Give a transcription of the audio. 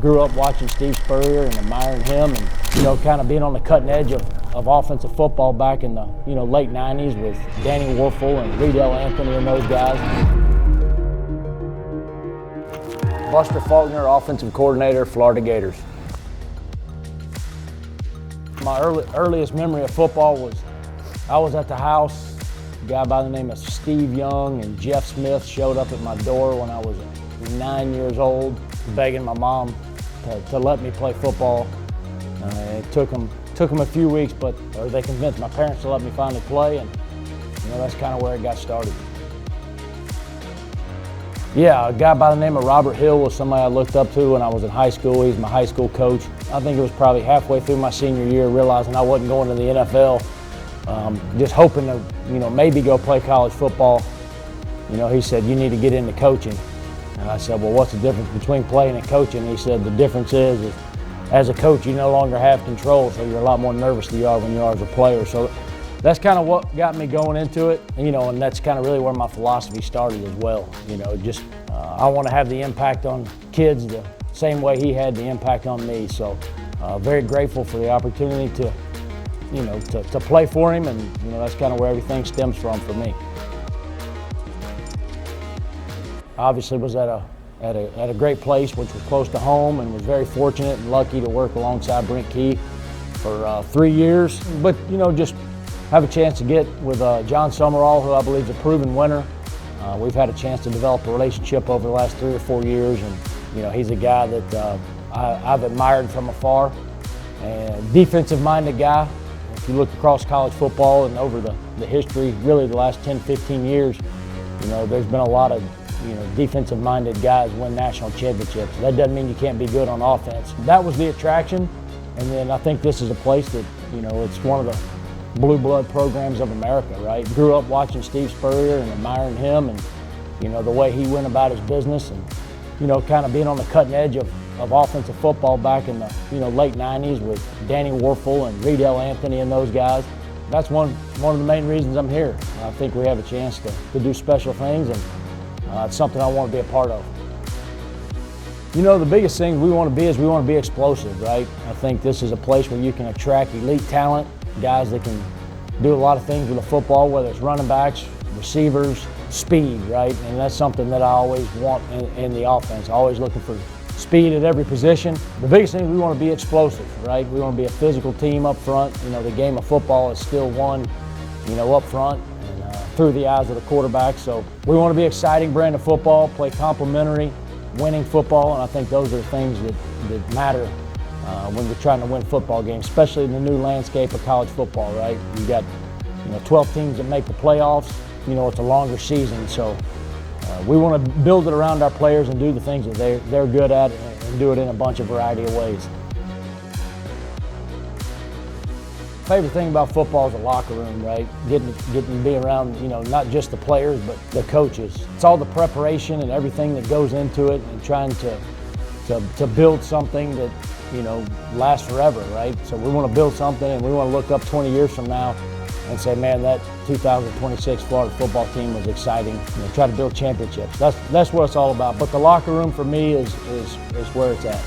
grew up watching Steve Spurrier and admiring him, and kind of being on the cutting edge of offensive football back in the late 90s with Danny Warfel and Riedel Anthony and those guys. Buster Faulkner, offensive coordinator, Florida Gators. My earliest memory of football was I was at the house. A guy by the name of Steve Young and Jeff Smith showed up at my door when I was 9 years old, begging my mom to let me play football. It took them a few weeks, or they convinced my parents to let me finally play, and that's kind of where it got started. Yeah, a guy by the name of Robert Hill was somebody I looked up to when I was in high school. He was my high school coach. I think it was probably halfway through my senior year, realizing I wasn't going to the NFL, just hoping to, maybe go play college football. He said, "You need to get into coaching." And I said, "Well, what's the difference between playing and coaching?" He said, "The difference is as a coach, you no longer have control, so you're a lot more nervous than you are when you are as a player." So that's kind of what got me going into it, and that's kind of really where my philosophy started as well. I want to have the impact on kids the same way he had the impact on me. So very grateful for the opportunity to play for him, and that's kind of where everything stems from for me. Obviously was at a great place, which was close to home, and was very fortunate and lucky to work alongside Brent Key for 3 years. But just have a chance to get with John Summerall, who I believe is a proven winner. We've had a chance to develop a relationship over the last 3 or 4 years, and he's a guy that I've admired from afar. And defensive-minded guy. If you look across college football and over the history, really the last 10, 15 years, there's been a lot of defensive-minded guys win national championships. That doesn't mean you can't be good on offense. That was the attraction, and then I think this is a place that, it's one of the blue blood programs of America, right? Grew up watching Steve Spurrier and admiring him, and the way he went about his business, and kind of being on the cutting edge of offensive football back in the late 90s with Danny Warfel and Riedel Anthony and those guys. That's one of the main reasons I'm here. I think we have a chance to do special things, and it's something I want to be a part of. The biggest thing we want to be is we want to be explosive, right? I think this is a place where you can attract elite talent, guys that can do a lot of things with the football, whether it's running backs, receivers, speed, right? And that's something that I always want in the offense, always looking for speed at every position. The biggest thing is we want to be explosive, right? We want to be a physical team up front. The game of football is still won, up front and through the eyes of the quarterback. So we want to be exciting brand of football, play complementary, winning football, and I think those are things that matter when you're trying to win football games, especially in the new landscape of college football, right? You got 12 teams that make the playoffs. It's a longer season, so we want to build it around our players and do the things that they're good at, and do it in a bunch of variety of ways. Favorite thing about football is the locker room, right? Getting to be around, not just the players, but the coaches. It's all the preparation and everything that goes into it, and trying to build something that lasts forever, right? So we want to build something, and we want to look up 20 years from now and say, man, that 2026 Florida football team was exciting. Try to build championships. That's what it's all about. But the locker room for me is where it's at.